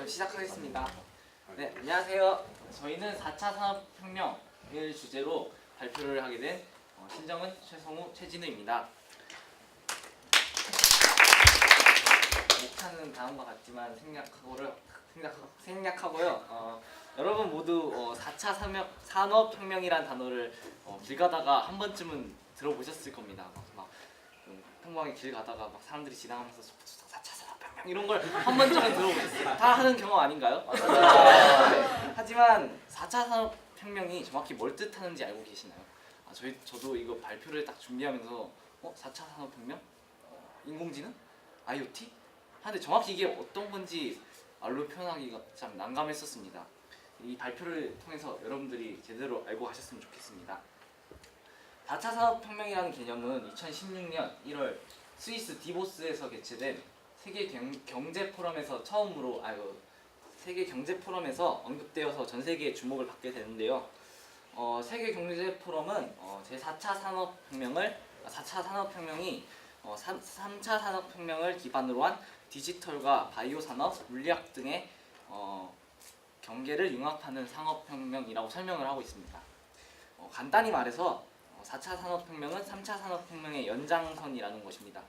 시작하겠습니다. 네, 안녕하세요. 저희는 4차 산업혁명을 주제로 발표를 하게 된 신정은, 최성우, 최진우입니다. 목차는 다음과 같지만 생략하고요. 여러분 모두 4차 산업혁명이란 단어를 길 가다가 한 번쯤은 들어보셨을 겁니다. 막 평범하게 길 가다가 막 사람들이 지나가면서 4차 산업혁명 이런 걸 한 번쯤은 들어보셨어요. 다 하는 경험 아닌가요? 하지만 4차 산업혁명이 정확히 뭘 뜻하는지 알고 계시나요? 저도 이거 발표를 딱 준비하면서 4차 산업혁명? 인공지능? IoT? 하는데 정확히 이게 어떤 건지 말로 표현하기가 참 난감했었습니다. 이 발표를 통해서 여러분들이 제대로 알고 가셨으면 좋겠습니다. 4차 산업혁명이라는 개념은 2016년 1월 스위스 디보스에서 개최된 세계경제포럼에서 처음으로 세계경제포럼에서 언급되어서 전 세계의 주목을 받게 되는데요. 세계경제포럼은 제4차 산업혁명이 3차 산업혁명을 기반으로 한 디지털과 바이오 산업, 물리학 등의 경계를 융합하는 산업혁명이라고 설명을 하고 있습니다. 간단히 말해서 4차 산업혁명은 3차 산업혁명의 연장선이라는 것입니다.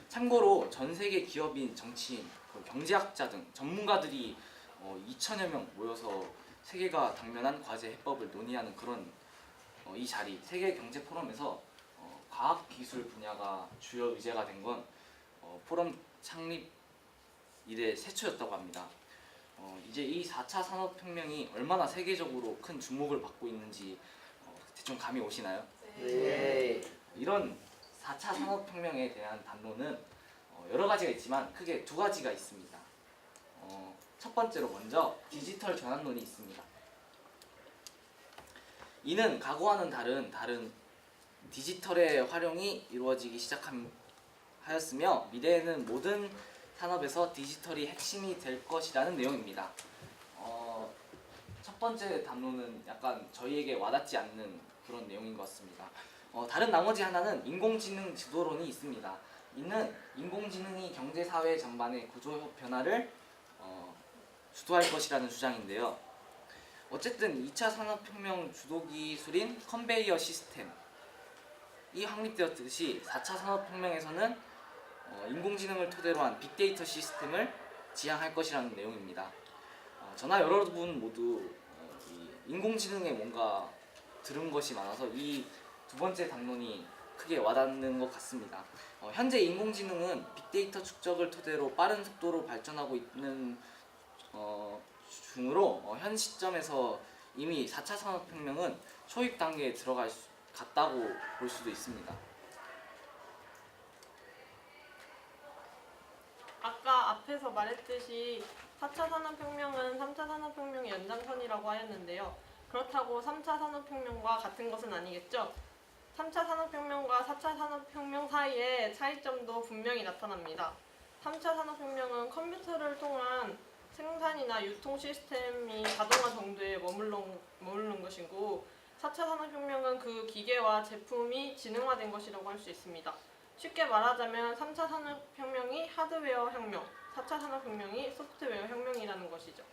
참고로 전 세계 기업인, 정치인, 경제학자 등 전문가들이 2천여 명 모여서 세계가 당면한 과제 해법을 논의하는 그런 이 자리, 세계경제포럼에서 과학기술 분야가 주요 의제가 된 건 포럼 창립 이래 최초였다고 합니다. 이제 이 4차 산업혁명이 얼마나 세계적으로 큰 주목을 받고 있는지 대충 감이 오시나요? 네. 이런 4차 산업혁명에 대한 담론은 여러 가지가 있지만 크게 두 가지가 있습니다. 첫 번째로 먼저 디지털 전환론이 있습니다. 이는 과거와는 다른 디지털의 활용이 이루어지기 시작하였으며 미래에는 모든 산업에서 디지털이 핵심이 될 것이라는 내용입니다. 첫 번째 담론은 약간 저희에게 와닿지 않는 그런 내용인 것 같습니다. 다른 나머지 하나는 인공지능 주도론이 있습니다. 이는 인공지능이 경제 사회 전반의 구조 변화를 주도할 것이라는 주장인데요. 어쨌든 2차 산업혁명 주도 기술인 컨베이어 시스템이 확립되었듯이 4차 산업혁명에서는 인공지능을 토대로 한 빅데이터 시스템을 지향할 것이라는 내용입니다. 저나 여러분 모두 인공지능에 뭔가 들은 것이 많아서 이 두 번째 담론이 크게 와닿는 것 같습니다. 현재 인공지능은 빅데이터 축적을 토대로 빠른 속도로 발전하고 있는 중으로 현 시점에서 이미 4차 산업혁명은 초입 단계에 갔다고 볼 수도 있습니다. 아까 앞에서 말했듯이 4차 산업혁명은 3차 산업혁명의 연장선이라고 하였는데요. 그렇다고 3차 산업혁명과 같은 것은 아니겠죠? 3차 산업혁명과 4차 산업혁명 사이의 차이점도 분명히 나타납니다. 3차 산업혁명은 컴퓨터를 통한 생산이나 유통 시스템이 가동한 정도에 머무른 것이고 4차 산업혁명은 그 기계와 제품이 지능화된 것이라고 할 수 있습니다. 쉽게 말하자면 3차 산업혁명이 하드웨어 혁명, 4차 산업혁명이 소프트웨어 혁명이라는 것이죠.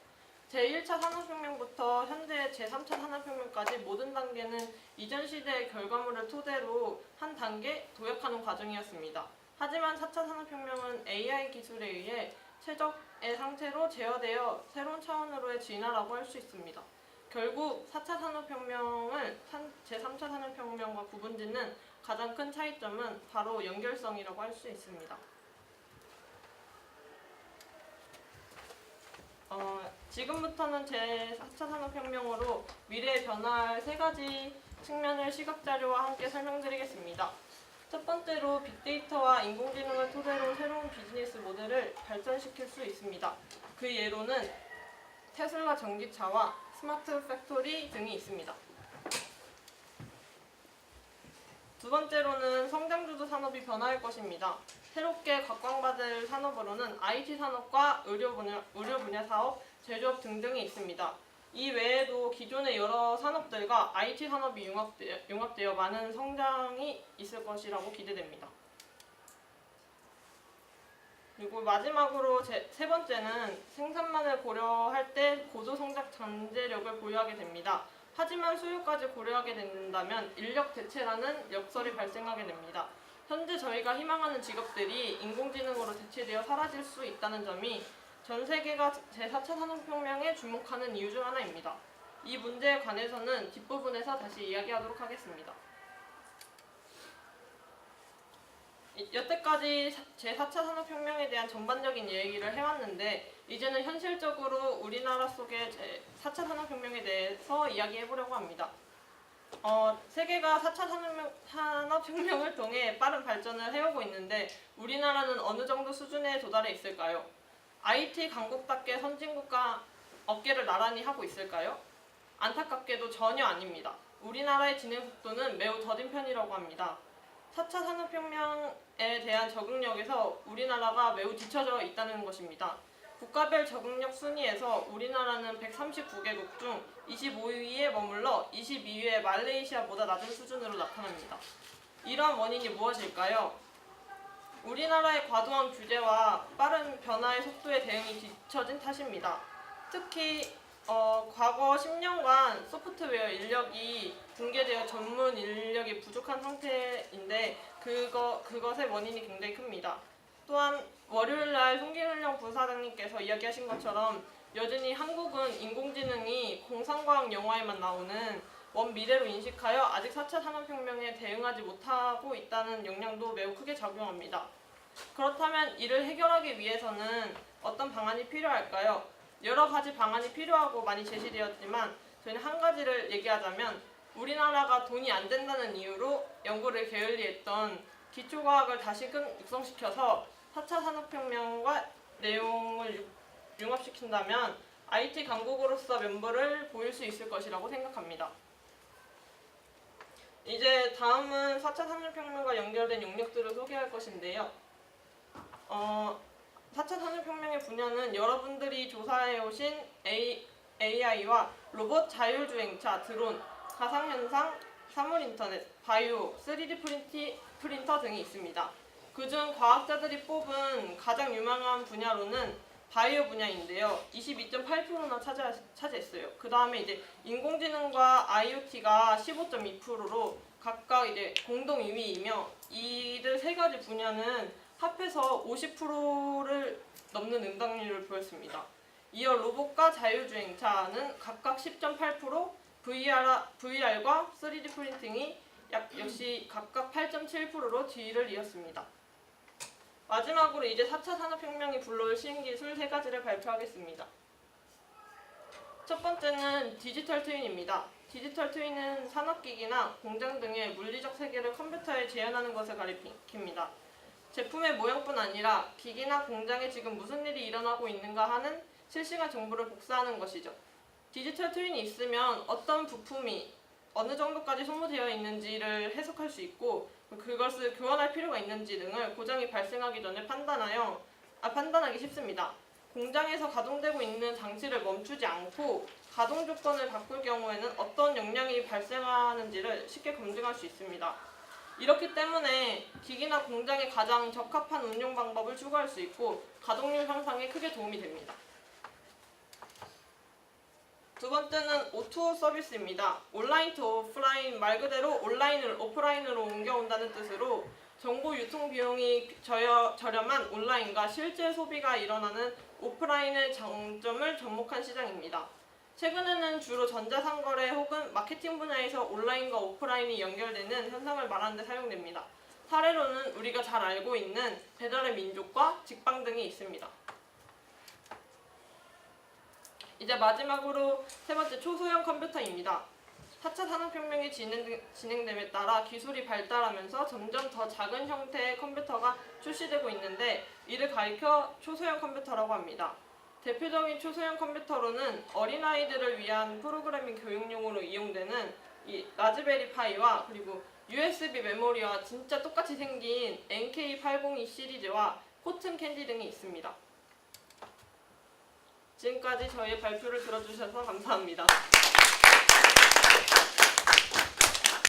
제1차 산업혁명부터 현재 제3차 산업혁명까지 모든 단계는 이전 시대의 결과물을 토대로 한 단계 도약하는 과정이었습니다. 하지만 4차 산업혁명은 AI 기술에 의해 최적의 상태로 제어되어 새로운 차원으로의 진화라고 할 수 있습니다. 결국 4차 산업혁명을 제3차 산업혁명과 구분짓는 가장 큰 차이점은 바로 연결성이라고 할 수 있습니다. 지금부터는 제4차 산업혁명으로 미래에 변화할 세 가지 측면을 시각자료와 함께 설명드리겠습니다. 첫 번째로 빅데이터와 인공지능을 토대로 새로운 비즈니스 모델을 발전시킬 수 있습니다. 그 예로는 테슬라 전기차와 스마트 팩토리 등이 있습니다. 두 번째로는 성장주도 산업이 변화할 것입니다. 새롭게 각광받을 산업으로는 IT 산업과 의료 분야 사업, 제조업 등등이 있습니다. 이 외에도 기존의 여러 산업들과 IT 산업이 융합되어 많은 성장이 있을 것이라고 기대됩니다. 그리고 마지막으로 세 번째는 생산만을 고려할 때 고도성장 잠재력을 보유하게 됩니다. 하지만 수요까지 고려하게 된다면 인력 대체라는 역설이 발생하게 됩니다. 현재 저희가 희망하는 직업들이 인공지능으로 대체되어 사라질 수 있다는 점이 전 세계가 제4차 산업혁명에 주목하는 이유 중 하나입니다. 이 문제에 관해서는 뒷부분에서 다시 이야기하도록 하겠습니다. 여태까지 제4차 산업혁명에 대한 전반적인 얘기를 해왔는데 이제는 현실적으로 우리나라 속의 제4차 산업혁명에 대해서 이야기해보려고 합니다. 세계가 4차 산업혁명을 통해 빠른 발전을 해오고 있는데 우리나라는 어느 정도 수준에 도달해 있을까요? IT 강국답게 선진국과 어깨를 나란히 하고 있을까요? 안타깝게도 전혀 아닙니다. 우리나라의 진행 속도는 매우 더딘 편이라고 합니다. 4차 산업혁명에 대한 적응력에서 우리나라가 매우 뒤처져 있다는 것입니다. 국가별 적응력 순위에서 우리나라는 139개국 중 25위에 머물러 22위의 말레이시아보다 낮은 수준으로 나타납니다. 이러한 원인이 무엇일까요? 우리나라의 과도한 규제와 빠른 변화의 속도에 대응이 뒤처진 탓입니다. 특히 과거 10년간 소프트웨어 인력이 붕괴되어 전문 인력이 부족한 상태인데 그것의 원인이 굉장히 큽니다. 또한 월요일날 송기훈령 부사장님께서 이야기하신 것처럼 여전히 한국은 인공지능이 공상과학 영화에만 나오는 먼 미래로 인식하여 아직 4차 산업혁명에 대응하지 못하고 있다는 영향도 매우 크게 작용합니다. 그렇다면 이를 해결하기 위해서는 어떤 방안이 필요할까요? 여러 가지 방안이 필요하고 많이 제시되었지만 저희는 한 가지를 얘기하자면 우리나라가 돈이 안 된다는 이유로 연구를 게을리했던 기초과학을 다시금 육성시켜서 4차 산업혁명과 내용을 융합시킨다면 IT 강국으로서 면모를 보일 수 있을 것이라고 생각합니다. 이제 다음은 4차 산업혁명과 연결된 영역들을 소개할 것인데요. 4차 산업혁명의 분야는 여러분들이 조사해오신 AI와 로봇, 자율주행차, 드론, 가상현상, 사물인터넷, 바이오, 3D 프린터 등이 있습니다. 그중 과학자들이 뽑은 가장 유망한 분야로는 바이오 분야인데요. 22.8%나 차지했어요. 그 다음에 이제 인공지능과 IoT가 15.2%로 각각 이제 공동 2위이며 이들 세 가지 분야는 합해서 50%를 넘는 응답률을 보였습니다. 이어 로봇과 자율주행차는 각각 10.8%, VR과 3D 프린팅이 역시 각각 8.7%로 뒤를 이었습니다. 마지막으로 이제 4차 산업혁명이 불러올 신기술 세 가지를 발표하겠습니다. 첫 번째는 디지털 트윈입니다. 디지털 트윈은 산업기기나 공장 등의 물리적 세계를 컴퓨터에 재현하는 것을 가리킵니다. 제품의 모형뿐 아니라 기기나 공장에 지금 무슨 일이 일어나고 있는가 하는 실시간 정보를 복사하는 것이죠. 디지털 트윈이 있으면 어떤 부품이 어느 정도까지 소모되어 있는지를 해석할 수 있고 그것을 교환할 필요가 있는지 등을 고장이 발생하기 전에 판단하기 쉽습니다. 공장에서 가동되고 있는 장치를 멈추지 않고 가동 조건을 바꿀 경우에는 어떤 영향이 발생하는지를 쉽게 검증할 수 있습니다. 이렇기 때문에 기기나 공장에 가장 적합한 운용 방법을 추구할 수 있고 가동률 향상에 크게 도움이 됩니다. 두 번째는 O2O 서비스입니다. 온라인 투 오프라인, 말 그대로 온라인을 오프라인으로 옮겨온다는 뜻으로 정보 유통 비용이 저렴한 온라인과 실제 소비가 일어나는 오프라인의 장점을 접목한 시장입니다. 최근에는 주로 전자상거래 혹은 마케팅 분야에서 온라인과 오프라인이 연결되는 현상을 말하는 데 사용됩니다. 사례로는 우리가 잘 알고 있는 배달의 민족과 직방 등이 있습니다. 이제 마지막으로 세 번째 초소형 컴퓨터입니다. 4차 산업혁명이 진행됨에 따라 기술이 발달하면서 점점 더 작은 형태의 컴퓨터가 출시되고 있는데 이를 가리켜 초소형 컴퓨터라고 합니다. 대표적인 초소형 컴퓨터로는 어린아이들을 위한 프로그래밍 교육용으로 이용되는 이 라즈베리 파이와 그리고 USB 메모리와 진짜 똑같이 생긴 NK802 시리즈와 코튼 캔디 등이 있습니다. 지금까지 저희의 발표를 들어주셔서 감사합니다.